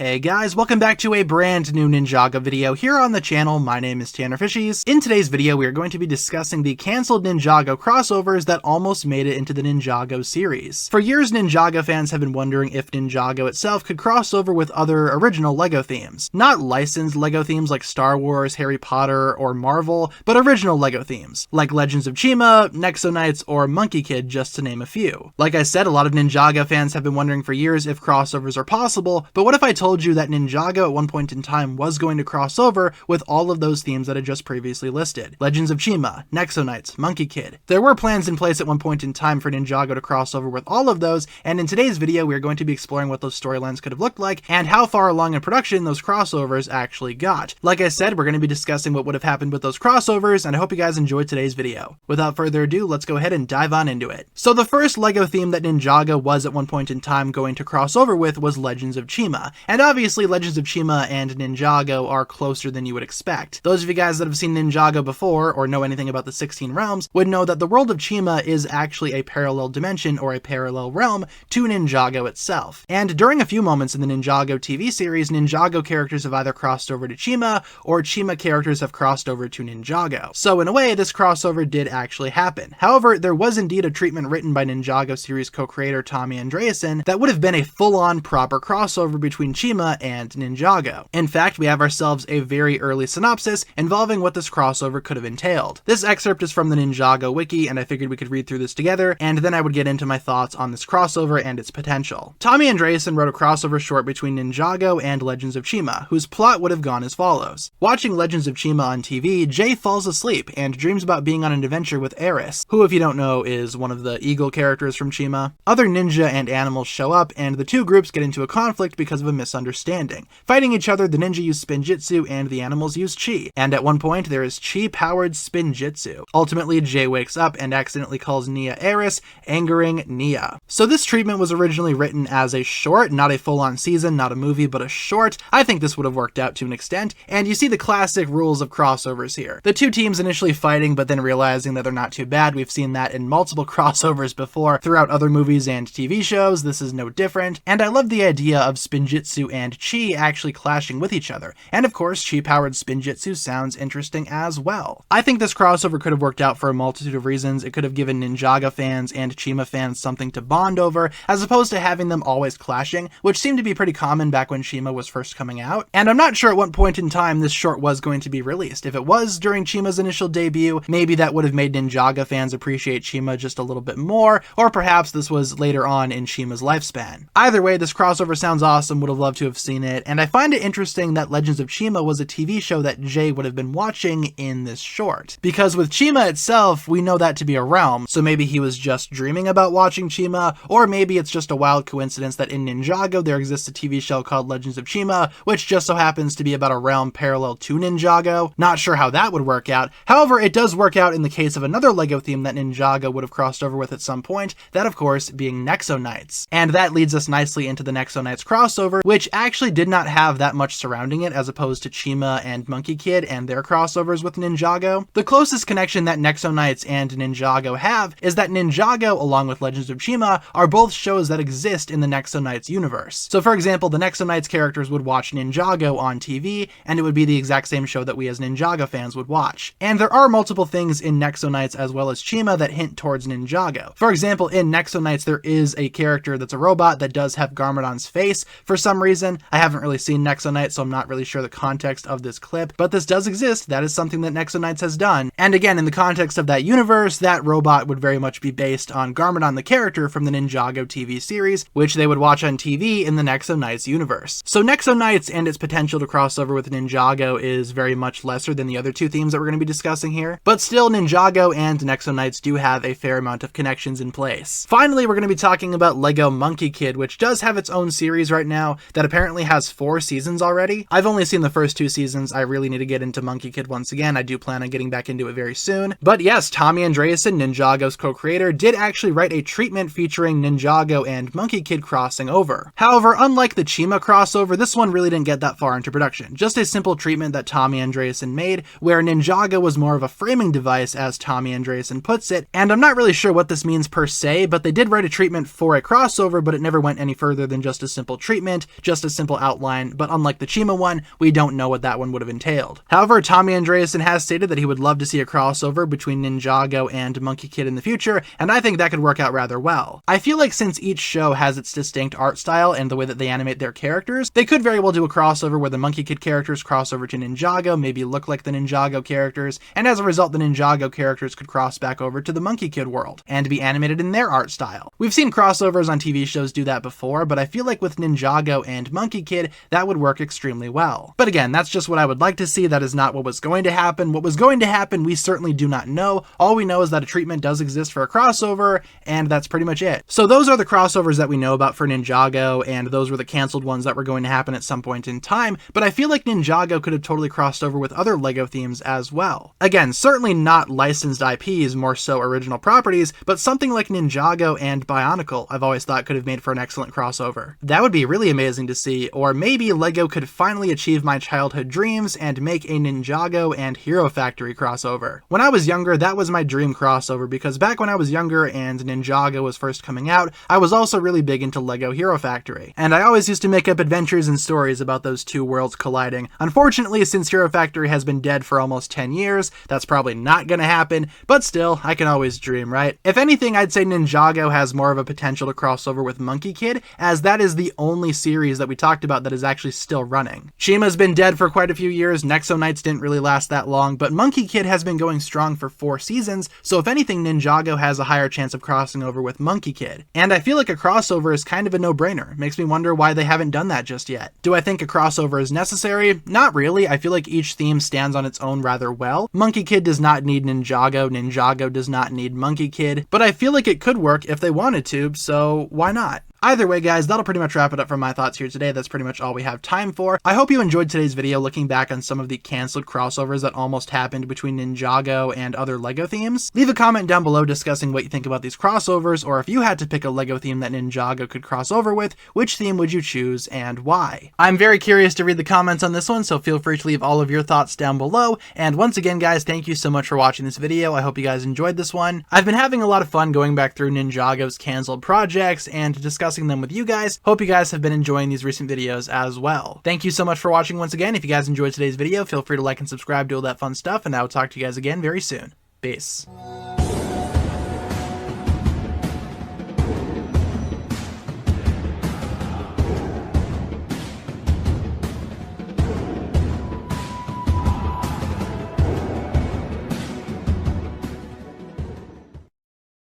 Hey guys, welcome back to a brand new Ninjago video here on the channel. My name is TannerFishies. In today's video, we are going to be discussing the cancelled Ninjago crossovers that almost made it into the Ninjago series. For years, Ninjago fans have been wondering if Ninjago itself could cross over with other original LEGO themes. Not licensed LEGO themes like Star Wars, Harry Potter, or Marvel, but original LEGO themes, like Legends of Chima, Nexo Knights, or Monkey Kid, just to name a few. Like I said, a lot of Ninjago fans have been wondering for years if crossovers are possible, but what if I told you that Ninjago at one point in time was going to cross over with all of those themes that I just previously listed? Legends of Chima, Nexo Knights, Monkey Kid. There were plans in place at one point in time for Ninjago to cross over with all of those, and in today's video we are going to be exploring what those storylines could have looked like and how far along in production those crossovers actually got. Like I said, we're going to be discussing what would have happened with those crossovers, and I hope you guys enjoyed today's video. Without further ado, let's go ahead and dive on into it. So the first LEGO theme that Ninjago was at one point in time going to cross over with was Legends of Chima, and obviously Legends of Chima and Ninjago are closer than you would expect. Those of you guys that have seen Ninjago before or know anything about the 16 realms would know that the world of Chima is actually a parallel dimension or a parallel realm to Ninjago itself. And during a few moments in the Ninjago TV series, Ninjago characters have either crossed over to Chima or Chima characters have crossed over to Ninjago. So in a way, this crossover did actually happen. However, there was indeed a treatment written by Ninjago series co-creator Tommy Andreasen that would have been a full-on proper crossover between Chima and Ninjago. In fact, we have ourselves a very early synopsis involving what this crossover could have entailed. This excerpt is from the Ninjago wiki, and I figured we could read through this together, and then I would get into my thoughts on this crossover and its potential. Tommy Andreasen wrote a crossover short between Ninjago and Legends of Chima, whose plot would have gone as follows. Watching Legends of Chima on TV, Jay falls asleep and dreams about being on an adventure with Eris, who, if you don't know, is one of the eagle characters from Chima. Other ninja and animals show up, and the two groups get into a conflict because of a misunderstanding. Fighting each other, the ninja use spinjitzu and the animals use chi, and at one point there is chi-powered spinjitzu. Ultimately, Jay wakes up and accidentally calls Nia Eris, angering Nia. So this treatment was originally written as a short, not a full-on season, not a movie, but a short. I think this would have worked out to an extent, and you see the classic rules of crossovers here. The two teams initially fighting, but then realizing that they're not too bad. We've seen that in multiple crossovers before throughout other movies and TV shows. This is no different, and I love the idea of spinjitzu and chi actually clashing with each other. And of course, chi-powered spinjitzu sounds interesting as well. I think this crossover could have worked out for a multitude of reasons. It could have given Ninjago fans and Chima fans something to bond over, as opposed to having them always clashing, which seemed to be pretty common back when Chima was first coming out. And I'm not sure at what point in time this short was going to be released. If it was during Chima's initial debut, maybe that would have made Ninjago fans appreciate Chima just a little bit more, or perhaps this was later on in Chima's lifespan. Either way, this crossover sounds awesome, would have loved to have seen it, and I find it interesting that Legends of Chima was a TV show that Jay would have been watching in this short. Because with Chima itself, we know that to be a realm, so maybe he was just dreaming about watching Chima, or maybe it's just a wild coincidence that in Ninjago there exists a TV show called Legends of Chima, which just so happens to be about a realm parallel to Ninjago. Not sure how that would work out. However, it does work out in the case of another LEGO theme that Ninjago would have crossed over with at some point, that of course being Nexo Knights. And that leads us nicely into the Nexo Knights crossover, which actually did not have that much surrounding it as opposed to Chima and Monkey Kid and their crossovers with Ninjago. The closest connection that Nexo Knights and Ninjago have is that Ninjago, along with Legends of Chima, are both shows that exist in the Nexo Knights universe. So for example, the Nexo Knights characters would watch Ninjago on TV, and it would be the exact same show that we as Ninjago fans would watch. And there are multiple things in Nexo Knights as well as Chima that hint towards Ninjago. For example, in Nexo Knights there is a character that's a robot that does have Garmadon's face for some reason. I haven't really seen Nexo Knights, so I'm not really sure the context of this clip, but this does exist. That is something that Nexo Knights has done. And again, in the context of that universe, that robot would very much be based on Garmadon the character from the Ninjago TV series, which they would watch on TV in the Nexo Knights universe. So Nexo Knights and its potential to cross over with Ninjago is very much lesser than the other two themes that we're going to be discussing here, but still Ninjago and Nexo Knights do have a fair amount of connections in place. Finally, we're going to be talking about LEGO Monkey Kid, which does have its own series right now that apparently has 4 seasons already. I've only seen the first 2 seasons. I really need to get into Monkey Kid once again. I do plan on getting back into it very soon. But yes, Tommy Andreasen, Ninjago's co-creator, did actually write a treatment featuring Ninjago and Monkey Kid crossing over. However, unlike the Chima crossover, this one really didn't get that far into production. Just a simple treatment that Tommy Andreasen made, where Ninjago was more of a framing device, as Tommy Andreasen puts it, and I'm not really sure what this means per se, but they did write a treatment for a crossover, but it never went any further than just a simple treatment, just a simple outline, but unlike the Chima one, we don't know what that one would have entailed. However, Tommy Andreasen has stated that he would love to see a crossover between Ninjago and Monkey Kid in the future, and I think that could work out rather well. I feel like since each show has its distinct art style and the way that they animate their characters, they could very well do a crossover where the Monkey Kid characters cross over to Ninjago, maybe look like the Ninjago characters, and as a result the Ninjago characters could cross back over to the Monkey Kid world and be animated in their art style. We've seen crossovers on TV shows do that before, but I feel like with Ninjago and Monkey Kid, that would work extremely well. But again, that's just what I would like to see. That is not what was going to happen. What was going to happen, we certainly do not know. All we know is that a treatment does exist for a crossover, and that's pretty much it. So those are the crossovers that we know about for Ninjago, and those were the canceled ones that were going to happen at some point in time, but I feel like Ninjago could have totally crossed over with other LEGO themes as well. Again, certainly not licensed IPs, more so original properties, but something like Ninjago and Bionicle I've always thought could have made for an excellent crossover. That would be really amazing to see, or maybe LEGO could finally achieve my childhood dreams and make a Ninjago and Hero Factory crossover. When I was younger, that was my dream crossover, because back when I was younger and Ninjago was first coming out, I was also really big into LEGO Hero Factory, and I always used to make up adventures and stories about those two worlds colliding. Unfortunately, since Hero Factory has been dead for almost 10 years, that's probably not gonna happen, but still, I can always dream, right? If anything, I'd say Ninjago has more of a potential to cross over with Monkey Kid, as that is the only series that we talked about that is actually still running. Chima's been dead for quite a few years, Nexo Knights didn't really last that long, but Monkey Kid has been going strong for 4 seasons, so if anything, Ninjago has a higher chance of crossing over with Monkey Kid. And I feel like a crossover is kind of a no-brainer. Makes me wonder why they haven't done that just yet. Do I think a crossover is necessary? Not really. I feel like each theme stands on its own rather well. Monkey Kid does not need Ninjago, Ninjago does not need Monkey Kid, but I feel like it could work if they wanted to, so why not? Either way, guys, that'll pretty much wrap it up for my thoughts here today. That's pretty much all we have time for. I hope you enjoyed today's video looking back on some of the canceled crossovers that almost happened between Ninjago and other LEGO themes. Leave a comment down below discussing what you think about these crossovers, or if you had to pick a LEGO theme that Ninjago could cross over with, which theme would you choose and why? I'm very curious to read the comments on this one, so feel free to leave all of your thoughts down below. And once again, guys, thank you so much for watching this video. I hope you guys enjoyed this one. I've been having a lot of fun going back through Ninjago's canceled projects and discussing them with you guys. Hope you guys have been enjoying these recent videos as well. Thank you so much for watching once again. If you guys enjoyed today's video, feel free to like and subscribe, do all that fun stuff, and I will talk to you guys again very soon. Peace.